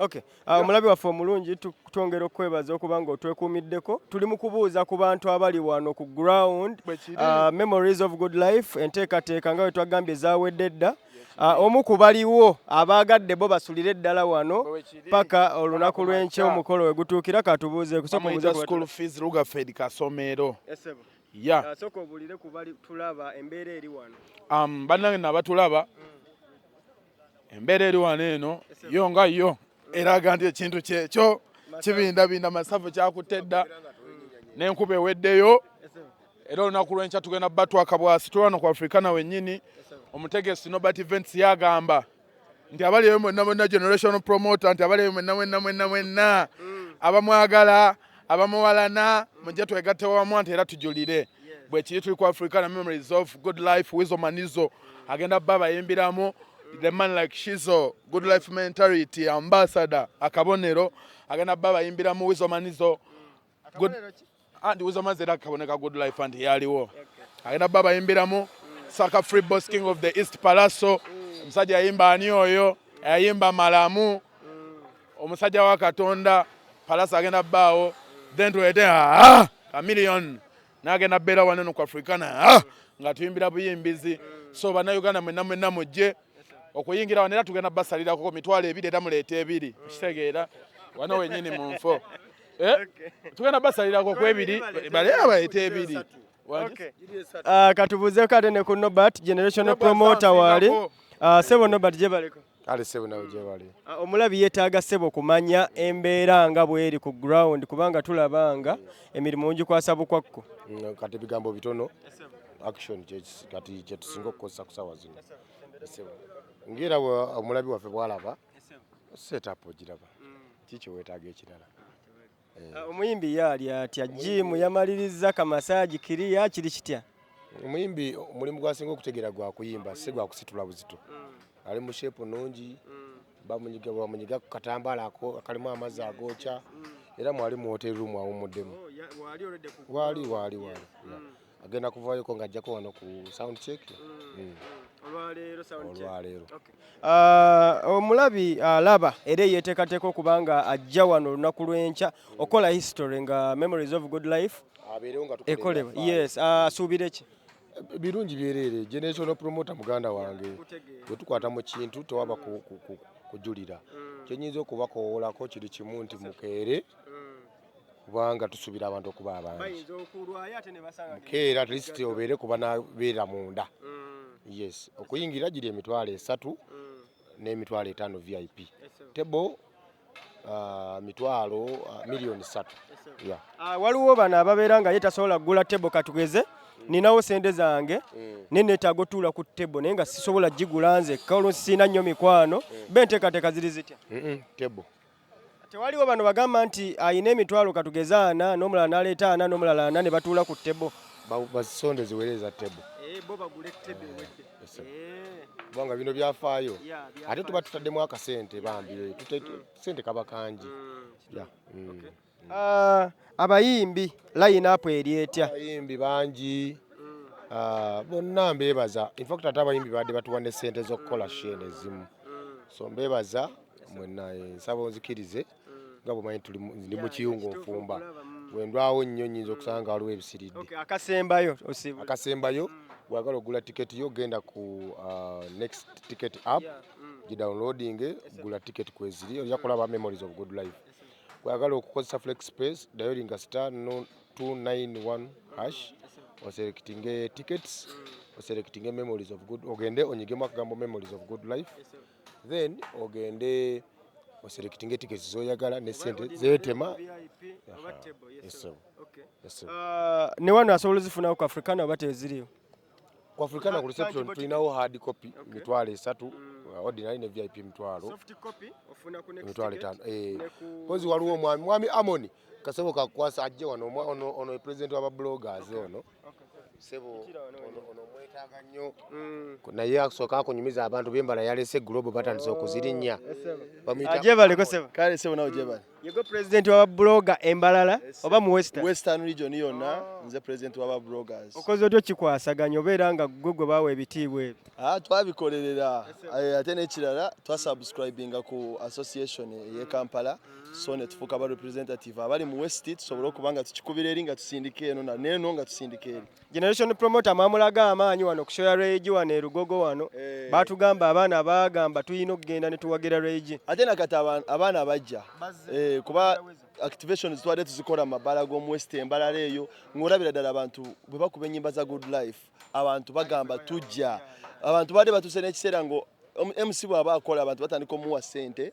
Okay. Omulabi waffe omulungi twongera okwebaza okuba nga otwekuumiddeko. Tuli mu kubuuza ku bantu abali wano ku ground Memories of Good Life enteekateeka nga bwe twagambye zaawedde dda. Omu ku baliwo abaagadde bo basulire eddala wano paka olunaku lw'enkya omukolo we gutuukira katubuuze kusooka school fees Rugafed Kasomero. Ya. Soko obulire ku bali tulaba embeera eri wano. Bannange nabatulaba embeera eri wano eno yo nga yo eraga nti ekintu kyekyo kibindabinda masavu kyakutte dda n'enkuba eweddeyo era olunaku lw'enkya tugenda batwakabwasi tulwano ku Africana wennyini omutegesi Nobert Events yagamba nti abaliyo mwenna mwenna generation promoter nti abaliyo mwenna abamwagala abamuwalana mujja twegatte wamu nti era tujulire bwe kiri tuli ku Africana Memories of Good Life Wizo Manizo agenda baba yimbiramu the man like Shizo Good Life Mentality ambassador akabonero agenda baba yimbiramu Wizo Manizo good and Wizo Manizo akaboneka Good Life and yaliwo agenda baba yimbiramu Saka Free Boss King of the East Palaso omusajja yayimba ani oyo yayimba malamu omusajja wa Katonda Palaso agenda baawo then tuwete Chameleon nagenda bera waneno ku Africana nga tuyimbira buyimbizi so bannayuganda mwenna mujje okuyingira wanera tugenda basalirako ku mitwalo 2 era muleeta 2 kitegeera wano wennyini mu nfo tugenda basalirako ku 2 bale abayita 2 katubuuze kate ne ku Nobert generational promoter wali Sebo Nobert jebaleko ale Sebo nawe jebali omulabi yeetaaga Sebo kumanya embeera nga bweri ku ground kubanga tulabanga emirimu mungi kwasa bukwakko kati bigambo bitono action kati kyetusinga okukozesa kusawa zino Sebo ngira omulabi waffe bwalaba setup ogiraba kiki weetaaga ekirala omuyimbi yali atya Jim yamaliriza kamasaji kiriya kiri kitya omuyimbi omulimu gwasinga okutegeera gwa kuyimba si gwa kusitula buzito ali mu shape nungi bamunyiga ku katambala ako akalimu amazzi agoocha era mwali mu hotel room awumuddemu wali agenda kuvaayo nga ajjako wano ku sound check olwaleero omulabi alaba era yeeteekateeka okubanga ajja wano olunaku lw'enkya okola history nga Memories of Good Life ekolebwa yes asuubire ki birungi byereere generation promoter muganda wange bwe tukwata mu kintu tewaba kujulira kyenyinza okubakoowolako kiri kimu nti mukeere kubanga tusubira abantu okuba abangi mukeera at least obeere kuba nabeera munda yes okuyingira giri emitwalo 3 n'emitwalo 5 VIP tebo mitwalo milioni 3 waliwo bano ababeera nga ye tasobola kugula tebo katugeze ninawo sente zange neneetaaga otuula ku tebo naye nga sisobola gigula nze kalo sina nnyo mikwano benteekateeka ziri zitya tebo tewaliwo bano bagamba nti ayina emitwalo katugeze 4 n'omulala n'aleeta 4 n'omulala 4 ne batuula ku tebo basonde ziweereza tebo bo bagule tebo kubanga bino byafaayo ate tuba tutaddemu akasente bambi sente kaba kangi abayimbi line up eri etya abayimbi bangi bonna mbeebaza in fact ate abayimbi badde batuwa ne sente z'okukola shene ezimu so mbeebaza mwenna nsaba onzikirize nga bwemanyi ndi mu kiyungu nfumba bwendwawo nnyo nnyinza okusanga waliwo ebisiridde akasembayo bwagala ogula tiketi yo genda ku next ticket app gidownloading gula ticket kweziri ojja kulaba Memories of Good Life bwagala okukozesa flex space dialing star 291 hash oselecting tickets oselecting Memories of Good ogende onyigemu akagambo Memories of Good Life then ogende oselecting tickets zoyagala ne sente zeetema ne wano asobola zifuna ku Africana oba teziriyo ku Africana ku reception tulinawo hard copy mitwalo 3 ordinary ne VIP mitwalo soft copy ofuna ku next mitwalo 5 kozi waliwo mwami Amoni kasebo kakwasa ajje wano ono president wa bloggers ono sebo ono mwetaaga nnyo naye akusooka akunyumiza abantu bembala yalese global batandise okuzirinnya ajebaleko sebo kale sebo nawe jebali yego president wa blogger embalala oba mu western region yonna nze president wa bloggers okoze otyo kikwasaganya obeera nga gwe bawa ebitiibwa ebyo twabikolerera ate n'ekirala twasubscribinga ku association ye Kampala so ne tufuuka ba representative abali mu West tusobole okuba nga tukikubira eri nga tusindika eno neno nga tusindika eri. Generation promoter mamulaga amaanyi wano ku shoya rage wano e Lugogo wano batugamba abaana bagamba tuyina okugenda ne tuwagira rage ate nakati abaana bajja kuba activations twade tuzikola mu mabbala g'omu West embalala eyo ng'olabira ddala abantu bwe bakuba ennyimba za good life abantu bagamba tujja abantu badde batuse n'ekiseera ngo MC bw'aba akola abantu batandika omuwa ssente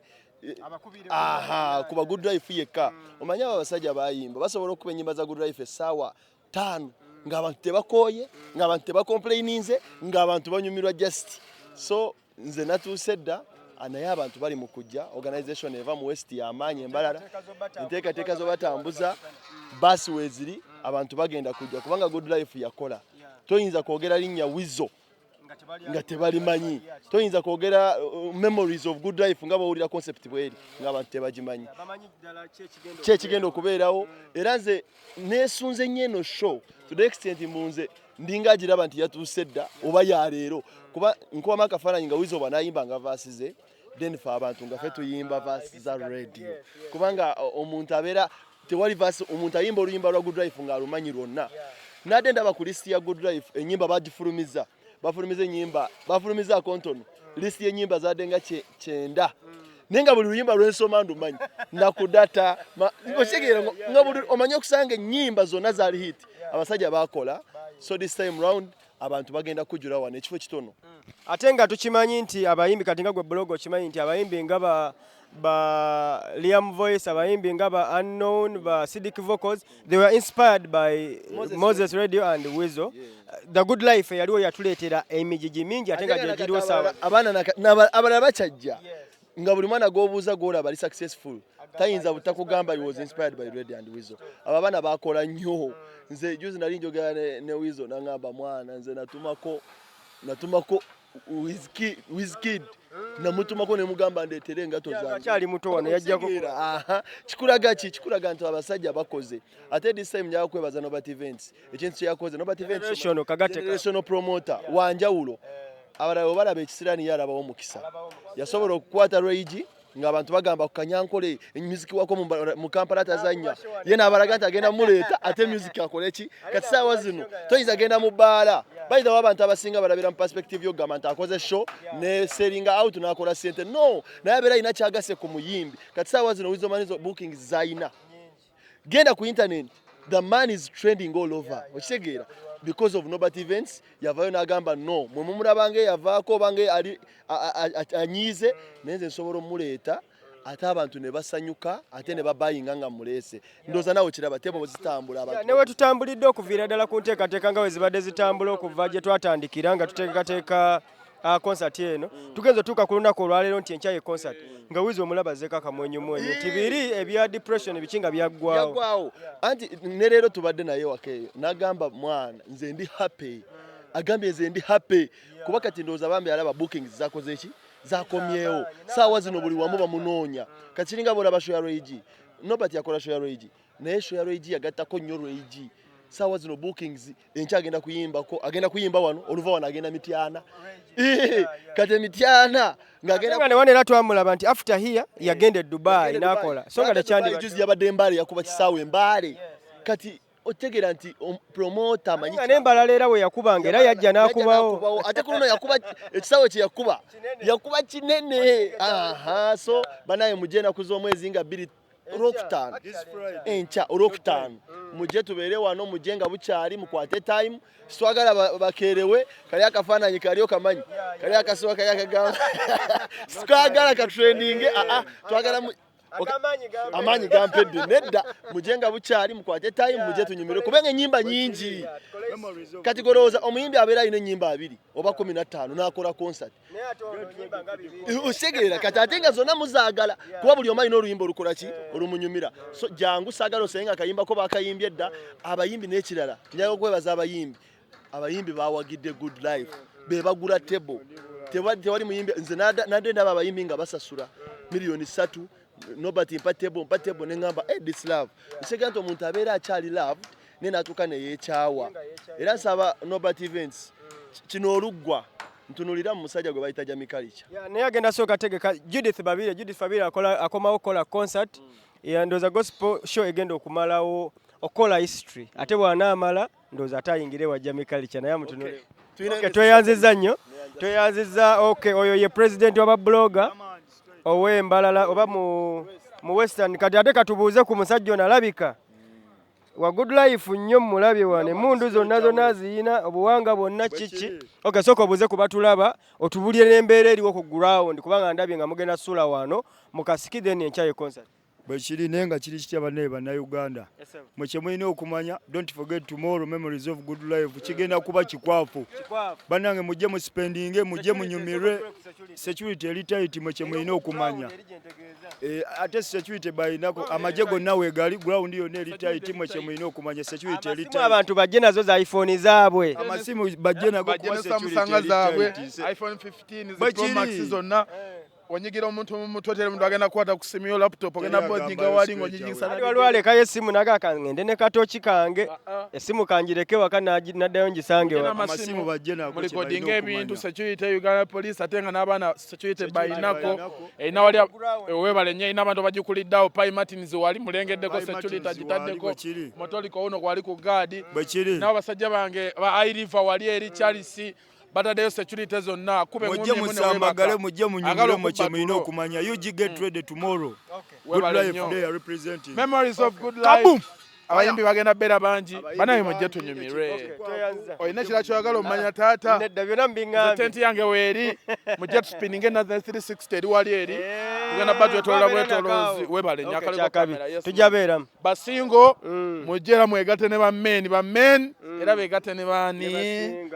kuba good life yekka omanyi abo abasajja bayimba basobola okuba ennyimba za good life essaawa 5 ng'abantu tebakooye ng'abantu tebacomplaininze ng'abantu banyumirwa just so nze natuuse dda naye abantu bali mu kujja organization eva mu West y'amaanyi embalala enteekateeka zobatambuza basi weeziri abantu bagenda kujja kubanga good life yakola toyinza kwogera linnya wizo nga tebalimanyi toyinza kwogera memories of good life nga bawulira concept bweri ng'abantu tebagimanyi kyekigenda okubeerawo era nze neesunze nnyo eno show to the extent munze ndinga agiraba nti yatuuse dda oba yaleero kuba nkubamu akafaananyi nga wizo banaayimba nga vaasize then fe abantu nga fe tuyimba vaasi za radio kubanga omuntu abeera tewali vaasi omuntu ayimba oluyimba lwa good life ng'alumanyi lwonna nadde ndaba ku listi ya good life ennyimba bagifulumiza bafulumiza ennyimba bafulumiza akontono listi y'ennyimba zadde nga 9 naye nga buli luyimba lwensoma ndumanyi nakudata okitegera nga buli omanyi okusanga ennyimba zonna zaali hit abasajja bakola so this time round abantu bagenda kujjula wano ekifo kitono ate nga tukimanyi nti abayimbi kati nga gwe blog okimanyi nti abayimbi nga ba Liam Voice abayimbi nga ba Unknown ba Sidic Vocals they were inspired by Moses Radio and Weasel the good life yaliwo yatuleetera emijiji mingi ate nga gyegiriwo sawa abalala bakyajja nga buli mwana g'obuuza g'olaba bali successful tayinza butakugamba he was inspired by Radio and Weasel abo abaana bakola nnyo nze juzi nali njogera ne Weasel nangamba mwana nze natumako Wizkid namutumako ne mugamba ndeetere engato zange akyali muto wano yajjako kikulaga nti abasajja bakoze ate this time njaga kwebaza Nobat Events ekintu kyeyakoze Nobat Events generational promoter wanjawulo abalala balaba ekisirani yalabawo mukisa yasobola okukwata Rage ng'abantu bagamba ku Kanyankole music wako mu Kampala tazanya ye n'abalaga nti agenda muleeta ate music akole ki kati saawa zino toyinza agenda mu bbaala bayita abantu abasinga balabira mu perspective y'okugamba nti akoze show ne seringa out n'akola ssente no naye abeera alina kyagase ku muyimbi kati saawa zino wizo manizo bookings zayina genda ku internet the man is trending all over okitegeera because of Nobat Events yavayo n'agamba no mwe mumulabange yavaako bange ali anyize nenze nsobola omuleeta ate abantu ne basanyuka ate ne babayinga nga muleese ndoza nawe kiraba tebo zitambula abantu newe tutambulidde okuviira ddala ku nteekateeka nga we zibadde zitambula okuva gye twatandikira nga tuteekateeka concert eno tugenze tuuka ku lunaku olwaleero nti enkya ye concert nga wizi omulaba zeeka kamwenyumwenyu nti biri ebya depression bikinga byaggwawo anti ne leero tubadde naye wakeeyo n'agamba mwana nze ndi happy agambye nze ndi happy kuba kati ndowooza bambi alaba bookings zakoze eki zakomyewo saawa zino buli wamu bamunoonya kati kiringa bwolaba show ya Rage Nobat yakola show ya Rage naye show ya Rage yagattako nnyo Rage saawa zino bookings enkya agenda kuyimba wano oluva wano agenda Mityana kati Mityana ng'agenda ne wano era twamulaba nti after here yagenda e Dubai n'akola so nga tekyandi juzi yabadde Mbale yakuba kisaawe Mbale kati otegera nti promoter amanyi n'embalala era we yakubanga era yajja n'akubawo ate kuno yakuba ekisaawe kye yakuba kinene so banaye mujena kuz'omwezi nga 2 Olwokutaano enkya Olwokutaano mujje tubeere wano mujje nga bukyali mukwate time sitwagala bakeerewe kali akafaananyi kaliyo kamanyi kali akasiwa kali akagamba sitwagala katrendinge twagala amaanyi gampedde nedda mujje nga bukyali mukwate time mujje tunyumire kubanga ennyimba nyingi kati golowooza omuyimbi abeera alina ennyimba 2 oba 15 n'akola concert osegeera kati ate nga zonna muzaagala kuba buli omu alina oluyimba olukola ki olumunyumira so jangu saagala osenga akayimbako bakayimbye edda abayimbi n'ekirala njaga okwebaza abayimbi bawagidde good life be bagula table tewali muyimbi nze nadde ndaba abayimbi nga basasula $3 Nobat mpa table ne ngamba this love nsega nti omuntu abeera akyali loved ne natuuka ne yeekyawa era nsaba Nobat Events kino oluggwa ntunulira mu musajja gwe bayita Jamie Kalicha. naye agenda sooka tegeka Judith Babire akomawo okukola concert ndowooza gospel show egenda okumalawo okola history ate bw'anaamala ndowooza ate ayingire wa Jamie Kalicha naye amutunule. Tweyanziza nnyo tweyanziza oyo ye president w'ababloga ow'embalala oba mu western kati ate katubuuze ku musajja ono alabika wa Good Life nnyo mulabye wane mundu zonna ziyina obuwanga bwonna kiki sooka obuuze ku batulaba otubulire n'embeera eriwo ku ground kubanga ndabye nga mugenda sula wano mu kasiki then enkya concert bwe kiri naye nga kiri kitya bannaye bannayuganda mwe kye mulina okumanya don't forget tomorrow memories of good life kigenda kuba kikwafu bannange mujje mu spendinge mujje munyumirwe security eri tight mwe kye mulina okumanya ate security bayinako amagye gonna weegali ground yonna eri tight mwe kye mulina okumanya security eri tight abantu bajje nazo za iPhone zaabwe amasimu bajje nago kuba security eri tight iPhone 15 Pro Max zonna wanyigira omuntu mu mutwe tere omuntu agenda kukwata ku simu yo laptop agenda bodinga wali ng'onyigisa waliwo alekayo essimu naga ngende ne katooki kange essimu kangireke waka naddayo ngisange amasimu bajje nago mulikodinga ebintu security Uganda Police ate nga n'abaana security bayinako erina wali owebale nnyo erina abantu bagikuliddeawo Pai Martins wali mulengeddeko security agitaddeko motoliko uno kwali ku gaadi nabo basajja bange ba Iriva wali eri Charles bataddeyo security zonna kube mujje musambagale mujje munyumire mu kye mulina okumanya you get ready tomorrow good life day are representing memories of good life abayimbi bagenda beera bangi banaye mujje tunyumirwe olina kira kyoyagala omumanya taata tenti yange weeri mujje tuspininge na 360 eri wali eri tugenda batwetolola bwetolozi webale nyakalekakamera tujja beeramu basingo mujje era mwegate ne bamen era beegate ne baani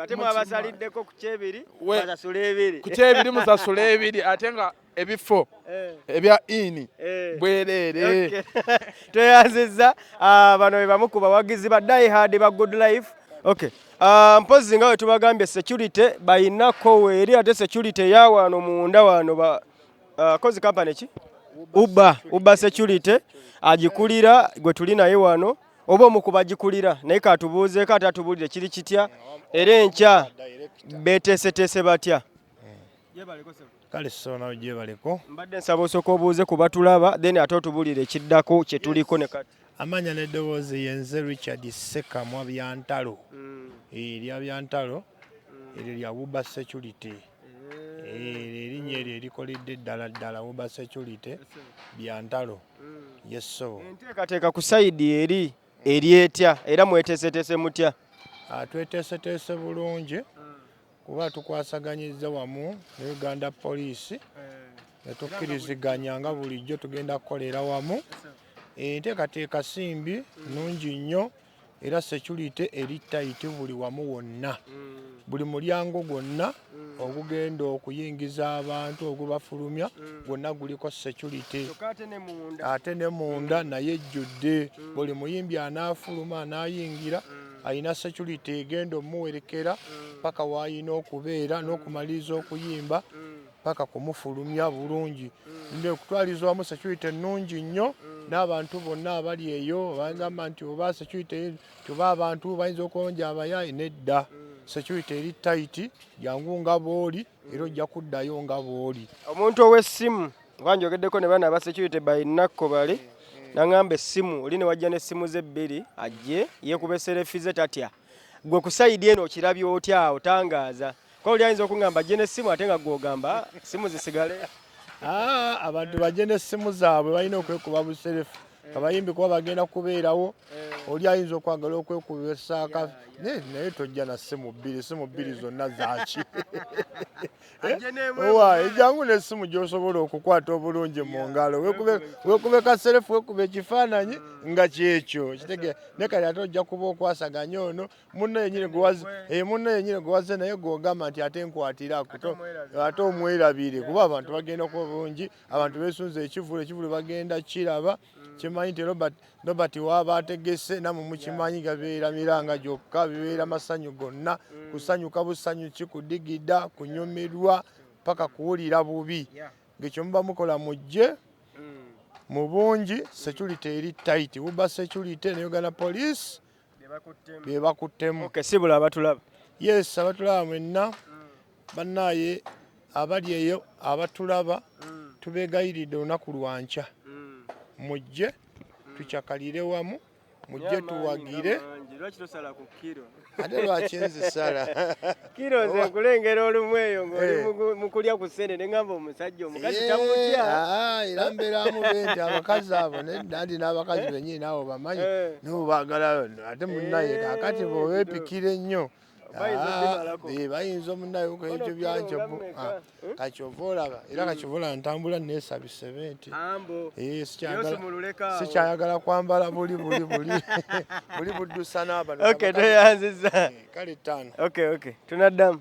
ate mwabasaliddeko ku kyebiri basasula ebiri ku kyebiri musasula ebiri ate nga ebifo ebya ini bwereere tweyanziza bano be bamu ku bawagizi ba Die Hard ba Good Life mpozi nga we tubagambye security bayinako weeri ate security ya wano munda wano kozi company ki Uber security agikulira gwe tuli naye wano oba omukubagikulira naye katubuuzeeko ate atubulire kiri kitya era enkya beteeseteese batya kale sona ujje baleko mbadde nsaba osooka obuuze ku batulaba then ate otubulire ekiddako kye tuliko ne kati amanya n'eddoboozi yenze Richard Ssekamwa Byantalo erya Byantalo eryo lya Uber security erinnya eryo erikoledde ddala Uber security Byantalo yeso enteekateeka ku sayidi eri etya era mweteeseteese mutya tweteeseteese bulungi kuba tukwasaganyiza wamu ne Uganda Police ne tukkiriziganya nga bulijjo tugenda kukolera wamu enteekateeka simbi nnungi nnyo era security eri tight buli wamu wonna buli mulyango gwonna ogugenda okuyingiza abantu ogubafulumya gwonna guliko security ate ne munda naye ejjudde buli muyimbi anaafuluma anayingira ayina security egenda omuwerekera paka wayina okubeera n'okumaliriza okuyimba paka kumufulumya bulungi okutwaliza wamu security ennungi nnyo n'abantu bonna abali eyo bagamba nti oba security tuba abantu bayinza okwonja abayayi nedda security eri tight jangu nga booli era ojja kuddayo nga booli omuntu ow'essimu oba njogeddeko ne bana aba security bayinako bali naŋŋamba essimu oli ne wajja n'essimu ze bbiri ajje yeekuba eserefize tatya gwe ku sayidi eno okirabye otya otangaaza kwa oli ayinza okuŋŋamba ajje n'essimu ate nga gw'ogamba essimu zisigale abantu bajje n'essimu zaabwe balina okwekuba buserefu abayimbi kuba bagenda kubeerawo oli ayinza okwagala okwekuba esaaka naye tojja na ssimu bbiri zonna zaki ejangu n'essimu gy'osobola okukwata obulungi mu ngalo weekube kaserefu weekube ekifaananyi nga kyekyo kitegera ne kale ate ojja kuba okwasaganya ono munno yennyini gwewaze naye gw'ogamba nti ate nkwatira ate omwerabire kuba abantu bagenda kuba bulungi abantu beesunza ekivulu bagenda kiraba kimanyi nti Robert waaba ategese namwe mukimanyi gabeera miranga gyokka bibeera masanyu gonna kusanyuka busanyuki kudigida kunyumirwa paka kuwulira bubi ngekyo muba mukola mujje mu bungi security eri tight Uber security ne Uganda Police bebakuttemu sibula abatulaba yes abatulaba mwenna bannaye abali eyo abatulaba tubeegayiridde olunaku lwanca mujje tucakalire wamu mujje tuwagire ate lwaki nzisala kiro nze nkulengera olumu eyo ng'oli mu kulya ku ssente ne ngamba omusajja omukazi tamutya era mbeeramu benti abakazi abo nandi n'abakazi bennyini naawe bamanyi nibo baagala ate munnaye kaakati bweweepikira ennyo bayinza omunayo ebyo byancobu kakyova olaba era kakyova olaba ntambula neesabise benti sikyayagala kwambala buli buddusa n'abano toyanziza kale 5 tunaddamu